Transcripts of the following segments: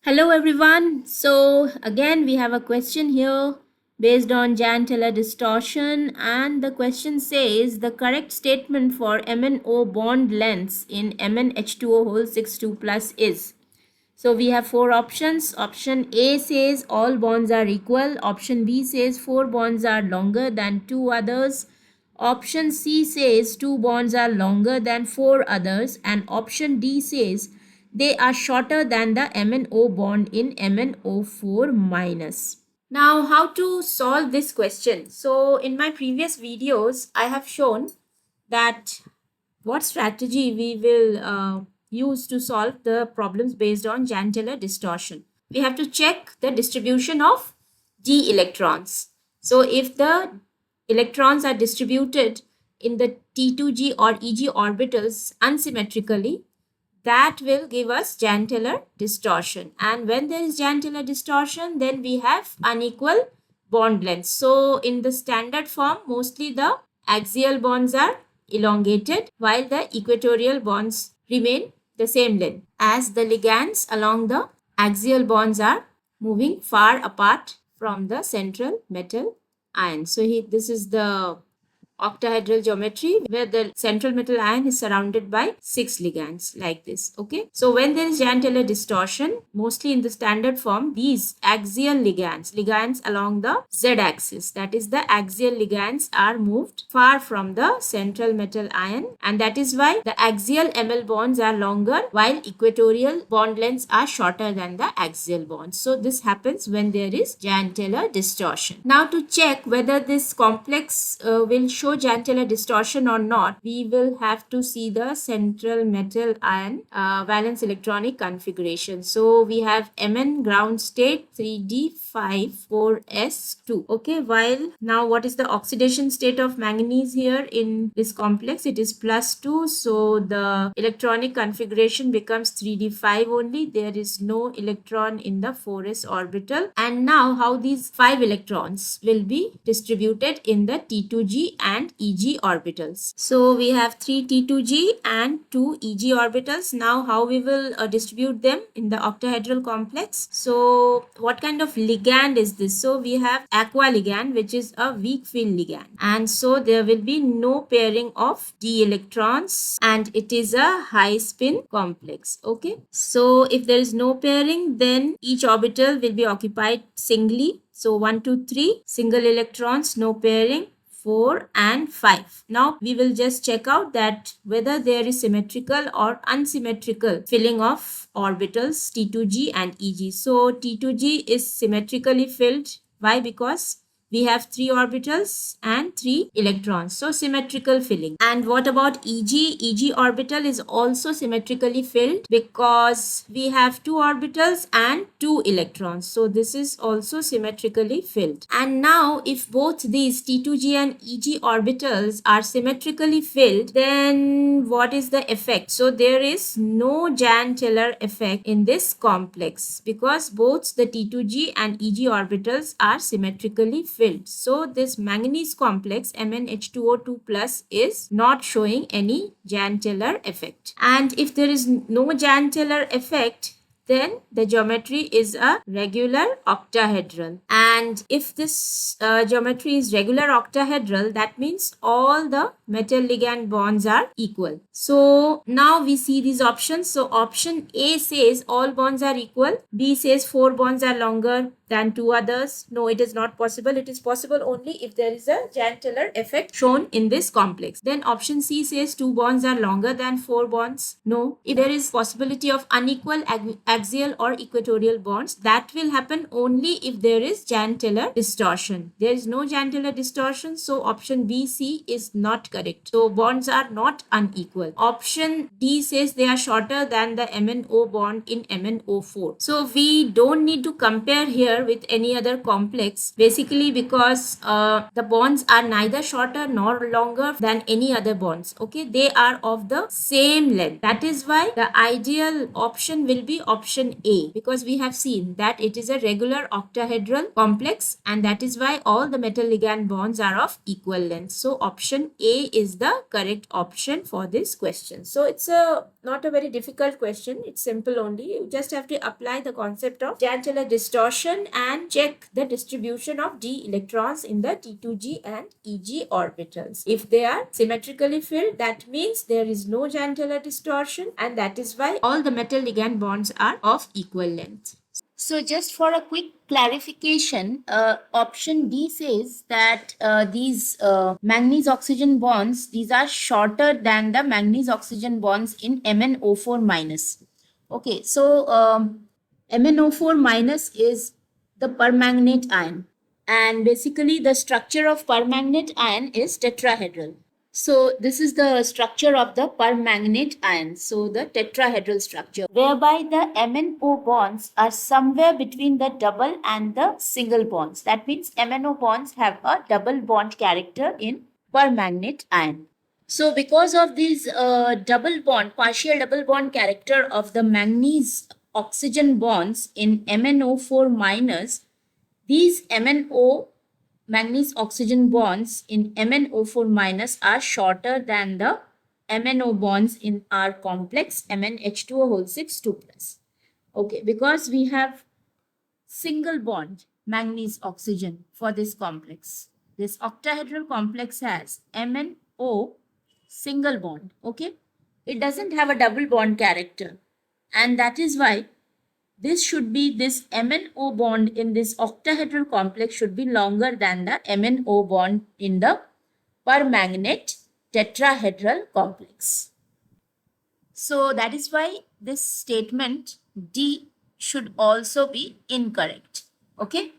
Hello everyone. So again we have a question here based on Jahn-Teller distortion, and the question says the correct statement for MnO bond lengths in MnH2O whole 6,2 plus is. So we have four options. Option A says all bonds are equal. Option B says four bonds are longer than two others. Option C says two bonds are longer than four others. And option D says they are shorter than the MnO bond in MnO4 minus. Now, how to solve this question? So in my previous videos, I have shown that what strategy we will use to solve the problems based on Jahn-Teller distortion. We have to check the distribution of d electrons. So if the electrons are distributed in the T2g or Eg orbitals unsymmetrically, that will give us Jahn-Teller distortion. And when there is Jahn-Teller distortion, then we have unequal bond lengths. So in the standard form, mostly the axial bonds are elongated while the equatorial bonds remain the same length, as the ligands along the axial bonds are moving far apart from the central metal ion. So this is the octahedral geometry where the central metal ion is surrounded by 6 ligands like this. Okay, so when there is Jahn-Teller distortion, mostly in the standard form, these axial ligands along the z-axis, that is the axial ligands, are moved far from the central metal ion, and that is why the axial Ml bonds are longer while equatorial bond lengths are shorter than the axial bonds. So this happens when there is Jahn-Teller distortion. Now to check whether this complex will show Jahn-Teller distortion or not, we will have to see the central metal ion valence electronic configuration. So we have Mn ground state 3d5 4s2. Okay, while now what is the oxidation state of manganese here in this complex? It is +2. So the electronic configuration becomes 3d5 only. There is no electron in the 4s orbital. And now how these 5 electrons will be distributed in the T2g and Eg orbitals. So we have 3 T2g and 2 Eg orbitals. Now how we will distribute them in the octahedral complex? So what kind of ligand is this? So we have aqua ligand, which is a weak field ligand, and so there will be no pairing of d electrons, and it is a high spin complex. Okay, so if there is no pairing, then each orbital will be occupied singly. So 1 2 3 single electrons, no pairing, 4 and 5. Now we will just check out that whether there is symmetrical or unsymmetrical filling of orbitals T2g and Eg. So T2g is symmetrically filled. Why? Because we have 3 orbitals and 3 electrons. So symmetrical filling. And what about Eg? Eg orbital is also symmetrically filled because we have 2 orbitals and 2 electrons. So this is also symmetrically filled. And now if both these T2g and Eg orbitals are symmetrically filled, then what is the effect? So there is no Jahn-Teller effect in this complex because both the T2g and Eg orbitals are symmetrically filled. So this manganese complex MnH2O2 plus is not showing any Jahn-Teller effect. And if there is no Jahn-Teller effect, then the geometry is a regular octahedral. And if this geometry is regular octahedral, that means all the metal ligand bonds are equal. So now we see these options. So option A says all bonds are equal. B says 4 bonds are longer than 2 others. No, it is not possible. It is possible only if there is a Jahn-Teller effect shown in this complex. Then option C says 2 bonds are longer than 4 bonds. No, if there is possibility of unequal axial or equatorial bonds, that will happen only if there is Jahn-Teller distortion. There is no Jahn-Teller distortion, so option B, C is not correct. So bonds are not unequal. Option D says they are shorter than the MnO bond in MnO4. So we don't need to compare here here with any other complex, basically because the bonds are neither shorter nor longer than any other bonds. Okay, they are of the same length. That is why the ideal option will be option A, because we have seen that it is a regular octahedral complex, and that is why all the metal ligand bonds are of equal length. So option A is the correct option for this question. So it's not a very difficult question. It's simple only. You just have to apply the concept of Jahn-Teller distortion and check the distribution of d electrons in the T2g and Eg orbitals. If they are symmetrically filled, that means there is no Jahn-Teller distortion, and that is why all the metal ligand bonds are of equal length. So just for a quick clarification, option D says that these manganese oxygen bonds, these are shorter than the manganese oxygen bonds in MnO4 minus. Okay, so MnO4 minus is the permanganate ion, and basically the structure of permanganate ion is tetrahedral. So this is the structure of the permanganate ion. So the tetrahedral structure, whereby the MnO bonds are somewhere between the double and the single bonds. That means MnO bonds have a double bond character in permanganate ion. So because of this partial double bond character of the manganese oxygen bonds in MnO4 minus, these MnO manganese oxygen bonds in MnO4 minus are shorter than the MnO bonds in our complex MnH2O whole 6 2 plus. Okay, because we have single bond manganese oxygen for this complex. This octahedral complex has MnO single bond. Okay, it doesn't have a double bond character, and that is why this MnO bond in this octahedral complex should be longer than the MnO bond in the permanganate tetrahedral complex. So that is why this statement D should also be incorrect. Okay,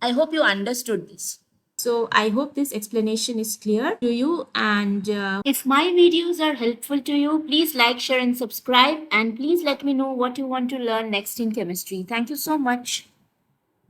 I hope you understood this. So I hope this explanation is clear to you, and if my videos are helpful to you, please like, share and subscribe, and please let me know what you want to learn next in chemistry. Thank you so much.